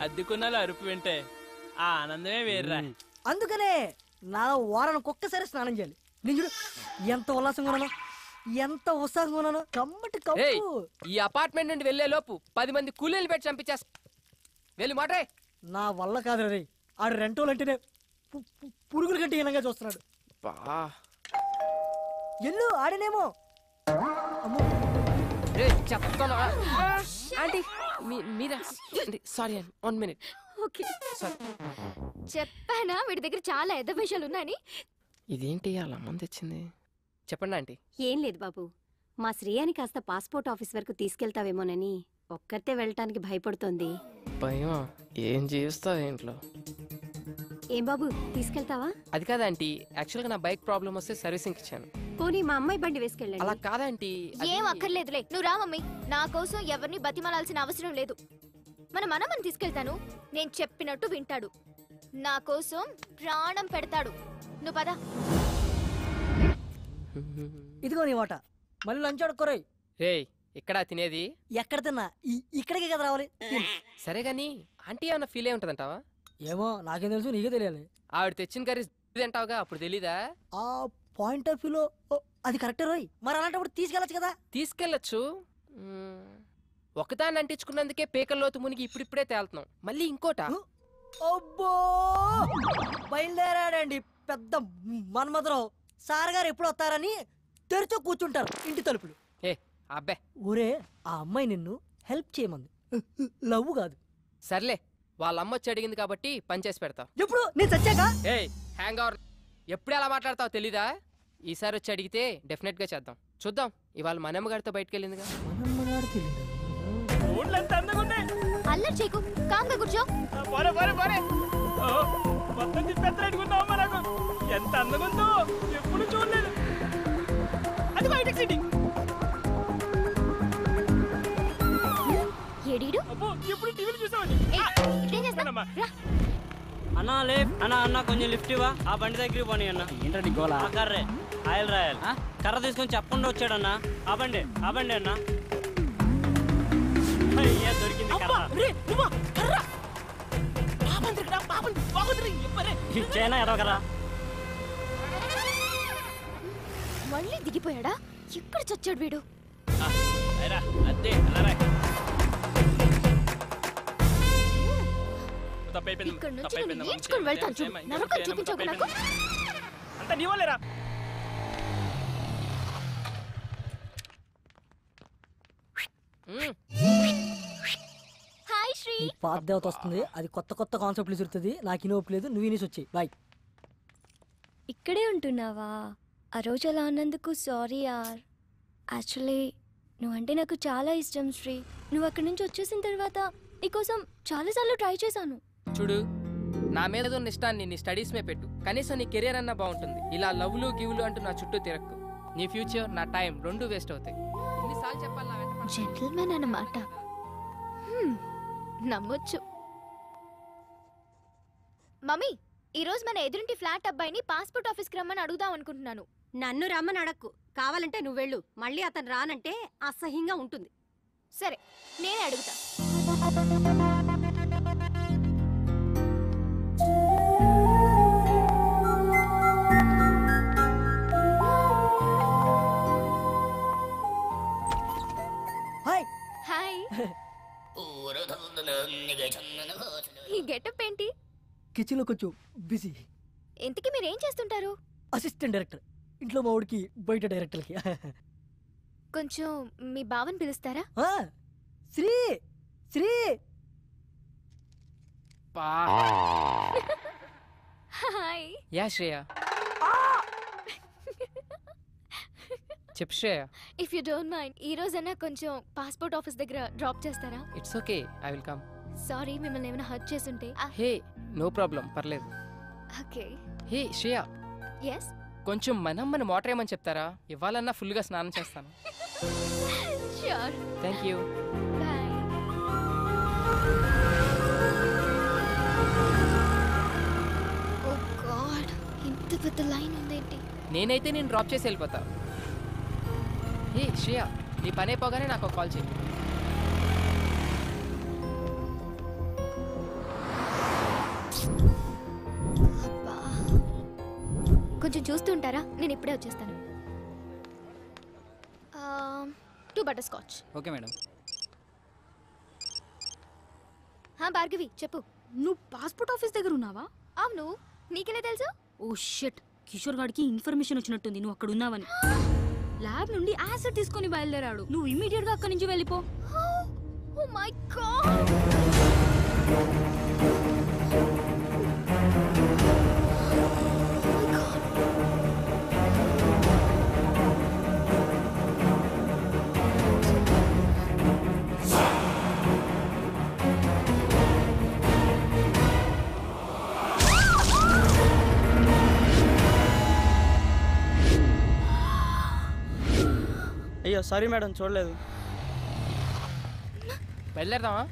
అద్దెకున్నాలో అరుపు వింటే ఆ ఆనందమే వేర్రా. అందుకనే నా వారానికి ఒక్కసారి స్నానం చేయాలి. నేను ఎంత ఉల్లాసంగా ఉన్నాను, ఎంత ఉత్సాహంగా ఉన్నాను. కమ్మటి కప్పు. ఈ అపార్ట్మెంట్ నుండి వెళ్లే లోపు 10 మంది కూలీలు పెట్టి చంపించేస్తా. వెళ్ళి మాట్రే. నా వల్ల కాదు రే. ఆడు రెంటోలు అంటేనే పురుగుల కంటే హీనంగా చూస్తున్నాడు. ఎల్లు ఆడనేమో. చెప్పానా వీడి దగ్గర చాలా ఎద్ద విషయాలు ఉన్నాయని. ఇదేంటి అలా మంది తెచ్చింది? చెప్పండి ఆంటీ. ఏం లేదు బాబు, మా శ్రేయాని కాస్త పాస్పోర్ట్ ఆఫీస్ వరకు తీసుకెళ్తావేమోనని ఒక్కరితే వెళ్ళటానికి భయపడుతోంది. భయం? ఏం చేస్తావు ఇంట్లో? ఏం బాబు తీసుకెళ్తావా? అది కాదంటీ, యాక్చువల్ గా నా బైక్ ప్రాబ్లం వస్తే సర్వీసింగ్ ఇచ్చాను. పోనీ మా అమ్మాయి బండి వేసుకెళ్ళండి. అలా కాదంటీ. ఏం అక్కర్లేదులే, నువ్వు రా మమ్మీ. నా కోసం ఎవరిని బతిమలాల్సిన అవసరం లేదు. మన మనమని తీసుకెళ్తాను, నేను చెప్పినట్టు వింటాడు, నా కోసం ప్రాణం పెడతాడు. నువ్వు పద. ఇదిగో నీ వాట. మళ్ళీ లంచ్ ఆడుకోరాయి. రే ఇక్కడ తినేది? ఎక్కడ తిన్నా ఇక్కడికే కదా రావాలి. సరే గాని ఆంటీ ఏమన్నా ఫీల్ అయి ఉంటదంటావా? ఏమో నాకేం తెలుసు, నీకే తెలియాలి. ఆవిడ తెచ్చిన కర్రీ తింటావుగా, అప్పుడు తెలీదా? ఆ పాయింట్ ఆఫ్ వ్యూలో అది కరెక్టే రోయ్. మరి అలాంటప్పుడు తీసుకెళ్ళచ్చు కదా. తీసుకెళ్ళచ్చు. ఒకదాన్ని అంటించుకున్నందుకే పేకల్లోతు మునిగి ఇప్పుడిప్పుడే తేలుతున్నాం. మళ్ళీ ఇంకోట. అబ్బో బయలుదేరాడండి పెద్ద మన్మధరావు. సార్ గారు ఎప్పుడు వస్తారని తెరిచో కూర్చుంటారు ఇంటి తలుపులు. ఏ అబ్బే, ఊరే ఆ అమ్మాయి నిన్ను హెల్ప్ చేయమంది, లవ్ కాదు. సర్లే, వాళ్ళ అమ్మ వచ్చి అడిగింది కాబట్టి పని చేసి పెడతావు. ఎప్పుడు నేను చచ్చాక? ఏ హ్యాంగ్ అవర్, ఎప్పుడు ఎలా మాట్లాడతావు తెలీదా? ఈసారి వచ్చి అడిగితే డెఫినెట్ గా చేద్దాం. చూద్దాం. ఇవాళ మనమ్మ గారితో బయటకు వెళ్ళిందిగా. అల్లరి చేయకు, కాంగా కూర్చో. ఎంత అందంగా ఉందో ఎప్పుడు చూడలేదు. అది బయట సిటీ. ఏడీడు ఎప్పుడు టీవీలో చూసావని. అన్నా లేఫ్ అన్నా, అన్న కొంచెం లిఫ్ట్ ఇవ్వా. ఆ బండి దగ్గరికి పోనీ అన్న. ఏంటండి గోలా? కర్రే ఆయిల్ రాయల్ కర్ర తీసుకొని చెప్పకుండా వచ్చాడన్నా. ఆ బండి అన్న. అయ్యా దొరికింది కర్ర. ఇచ్చేనా ఎదవకరా. మళ్ళీ దిగిపోయాడా? ఎక్కడ చచ్చాడు వీడు? ఇక్కడ నుంచి నేను నేర్చుకుని వెళ్తాను చూడు. నరకం చూపించకు నాకు. అంత నీ వాళ్ళేరా. హాయ్ శ్రీ. పాత దేవత వస్తుంది, అది కొత్త కొత్త కాన్సెప్ట్లు విసురుతుంది. నాకు ఇనోపు లేదు, నువ్వు ఇనేసి వచ్చాయి. బాయ్. ఇక్కడే ఉంటున్నావా? ఆ రోజు అలా అన్నందుకు సారీ యార్. యాక్చువల్లీ నువ్వంటే నాకు చాలా ఇష్టం శ్రీ. నువ్వు అక్కడి నుంచి వచ్చేసిన తర్వాత నీకోసం చాలాసార్లు ట్రై చేశాను. చూడు, నా మీద ఉన్న ఇష్టాన్ని నీ స్టడీస్ మీద పెట్టు. కనీసం నీ కెరీర్ అన్నా బాగుంటుంది. ఇలా లవ్లు గివ్లు అంటూ నా చుట్టూ తిరక్కు. నీ ఫ్యూచర్, నా టైం రెండు వేస్ట్ అవుతాయి. ఎన్నిసార్లు చెప్పాలి? జెంటిల్మెన్ అన్నమాట. నమ్మొచ్చు. మమ్మీ, ఈ రోజు మన ఎదురింటి ఫ్లాట్ అబ్బాయిని పాస్పోర్ట్ ఆఫీస్కి రమ్మని అడుగుదాం అనుకుంటున్నాను. నన్ను రమ్మని అడక్కు, కావాలంటే నువ్వు వెళ్ళు. మళ్ళీ అతను రానంటే అసహ్యంగా ఉంటుంది. సరే, నేనే అడుగుతా. హాయ్. హాయ్. ఈ గెటప్ ఏంటి? కిచెన్ లో కొంచెం బిజీ. ఇంతకీ మీరేం చేస్తుంటారు? Assistant director. ఇంట్లో మా ఊడికి, బయట డైరెక్టర్కి. కొంచెం మీ బావని పిలుస్తారా? శ్రీ శ్రీ. హాయ్. యా శ్రేయ. చెప్పు Shreya. If you don't mind, ఈ రోజైనా కొంచెం పాస్పోర్ట్ ఆఫీస్ దగ్గర డ్రాప్ చేస్తారా? It's okay, I will come. Sorry, మిమ్మల్ని ఏమైనా హర్ట్ చేసుంటే. హే నో ప్రాబ్లం, పర్లేదు. ఓకే. హే శ్రేయ, ఎస్. కొంచెం మనమ్మని మోటర్ ఏమని చెప్తారా? ఇవ్వాలన్నా ఫుల్గా స్నానం చేస్తాను. Sure. Thank you. Bye. Oh god, ఇంత పెద్ద లైన్ ఉందేంటి? నేనైతే నేను డ్రాప్ చేసి వెళ్ళిపోతా. హే శ్రేయ, నీ పని అయిపోగానే నాకు కాల్ చేయి. కొంచెం చూస్తూ ఉంటారా? నేను ఇప్పుడే వచ్చేస్తాను. 2 butter scotch. Okay madam. Bhargavi చెప్పు. నువ్వు పాస్పోర్ట్ ఆఫీస్ దగ్గర ఉన్నావా? అవును, నీకెలా తెలుసు? ఓ షిట్, కిషోర్ గాడికి ఇన్ఫర్మేషన్ వచ్చినట్టుంది నువ్వు అక్కడ ఉన్నావని. ల్యాబ్ నుండి యాసిడ్ తీసుకొని బయలుదేరాడు. నువ్వు ఇమీడియట్ గా అక్కడి నుంచి వెళ్ళిపో. Oh my god. అయ్యో సారీ మేడం, చూడలేదు. బయలుదేరదామా?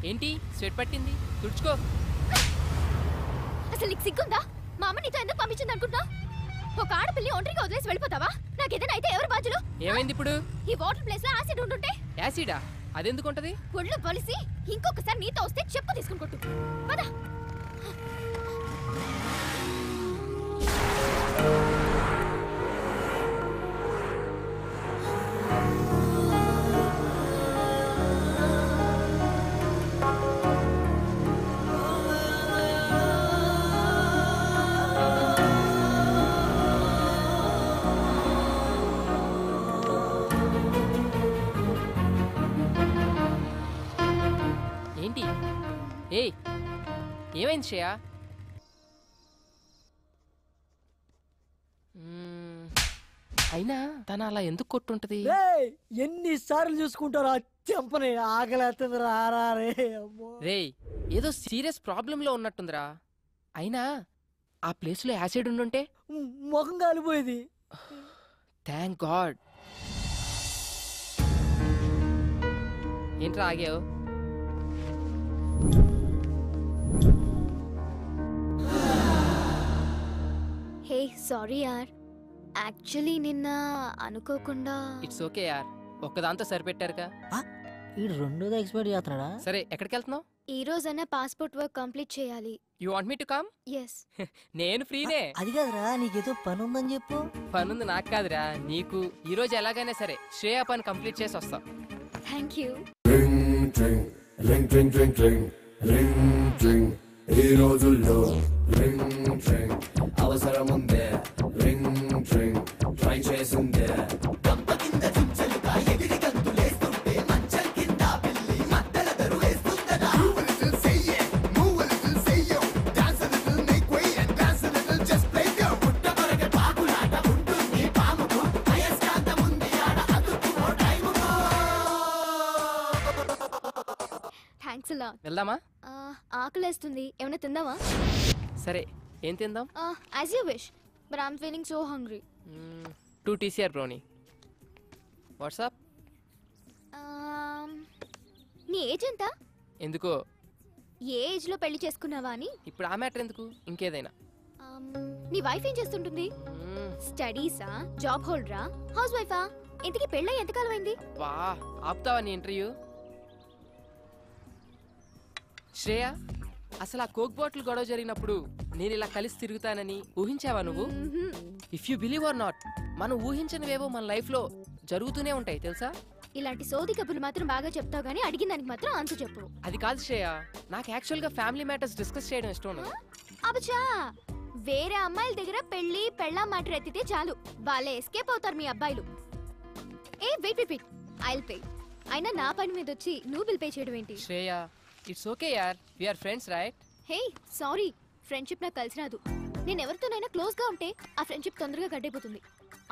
ఏంటి స్వెట్ పట్టింది, తుడుచుకో. అసలు నీకు సిగ్గుందా? మా అమ్మ నీతో ఎందుకు పంపించింది అనుకుంటా? ఒక ఆడపిల్లి ఒంటరిగా వదిలేసి వెళ్ళిపోతావా? నాకేదైనా అయితే ఎవరు బాధ్యులు? ఏమైంది ఇప్పుడు? ఈ వాటర్ ప్లేస్ లో యాసిడ్ ఉంటుంటే. యాసిడా? అదెందుకుంటది? ఒళ్ళు బలిసి ఇంకొకసారి నీతో వస్తే చెప్పు తీసుకుని కొట్టు. పద. ఏంటి? ఏయ్, ఏమైంది శ్రేయ? అయినా తన అలా ఎందుకు కొట్టుంటది? ఎన్నిసార్లు చూసుకుంటారా చెంపని? ఆకలేస్తుంది రారా రే. రేయ్, ఏదో సీరియస్ ప్రాబ్లం లో ఉన్నట్టుందిరా. అయినా ఆ ప్లేస్ లో యాసిడ్ ఉండుంటే ముఖం కాలిపోయేది. Thank God. ఏంట్రా ఆగావు? హే సారీ యార్, యాక్చువల్లీ నిన్న అనుకోకుండా. ఇట్స్ ఓకే యార్, ఒక్కదాంతో సరిపెట్టారుగా. ఈ రెండోది ఎక్స్పైర్ చేస్తున్నాడా? సరే, ఎక్కడికి వెళ్తున్నావు? ఈ రోజైనా పాస్పోర్ట్ వర్క్ కంప్లీట్ చేయాలి. You want me to come? Yes. నేను ఫ్రీనే. అది కాదురా, నీకేదో పని ఉందని చెప్పు. పనుంది నాకు కాదురా, నీకు. ఈ రోజు ఎలాగైనా సరే శ్రేయ పని కంప్లీట్ చేసి వస్తాం. Thank you. ఈ రోజుల్లో అవసరం ఉందే, ట్రై చేసిందే. థ్యాంక్స్ అలా. వెళ్దామా? ఆకలేస్తుంది, ఏమైనా తిందామా? సరే, ఏం తిందాం? As you wish, but I'm feeling so hungry. 2 TCR brownie. WhatsApp? నీ ఏజ్ ఎంత? ఎందుకో? ఏ ఏజ్ లో పెళ్లి చేసుకున్నావా అని. ఇప్పుడు ఆ మ్యాటర్ ఎందుకు, ఇంకేదైనా. నీ వైఫ్ ఏం చేస్తుంటుంది? స్టడీసా, జాబ్ హోల్డరా, హౌస్ వైఫా? ఇంతకీ పెళ్ళై ఎంతకాలం అయింది? వా, ఆపుతావా నీ ఇంటర్వ్యూ? శ్రేయ, అసలు ఆ కోక్ బాటిల్ గొడవ జరిగినప్పుడు నేను ఇలా కలిసి తిరుగుతానని ఊహించావా నువ్వు? If you believe are not, మనం ఊహించనివేవో మన లైఫ్ లో జరుగుతూనే ఉంటాయి తెలుసా. ఇలాంటి సోది కబుర్లు మాత్రం బాగా చెప్తావు గానీ అడిగిన దానికి మాత్రం ఆన్సర్ చెప్పు. అది కాదు శ్రేయ, నాకు యాక్చువల్ గా ఫ్యామిలీ మ్యాటర్స్ డిస్కస్ చేయడం ఇష్టం. అబచా, వేరే అమ్మాయిల దగ్గర పెళ్లి పెళ్ళా మ్యాటర్ ఎత్తితే చాలు, వాళ్ళే ఎస్కేప్ అవుతారు మీ అబ్బాయిలు. ఏ wait wait wait, I'll pay. అయినా నా పని మీద వచ్చి నువ్వు బిల్ పే చేయడం ఏంటి? శ్రేయ, ఇట్స్ ఓకే యార్, we are friends right? Hey sorry, friendship నాకు కలిసి రాదు. నేను ఎవరితోనైనా క్లోజ్ గా ఉంటే ఆ ఫ్రెండ్షిప్ తొందరగా గడ్డైపోతుంది.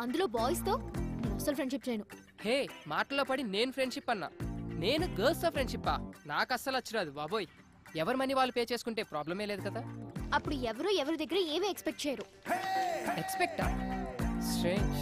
అందులో బాయ్స్ తో నేను అసలు ఫ్రెండ్షిప్ చేయను. హే, మాటల్లో పడి నేను ఫ్రెండ్షిప్ అన్నా. నేను గర్ల్స్ తో ఫ్రెండ్షిప్ నాకు అస్సలు వచ్చిరాదు బాబోయ్. ఎవరి మనీ వాళ్ళు పే చేసుకుంటే ప్రాబ్లమే లేదు కదా. అప్పుడు ఎవరి దగ్గర ఏమీ ఎక్స్పెక్ట్ చేయరు. ఎక్స్పెక్టా? స్ట్రేంజ్.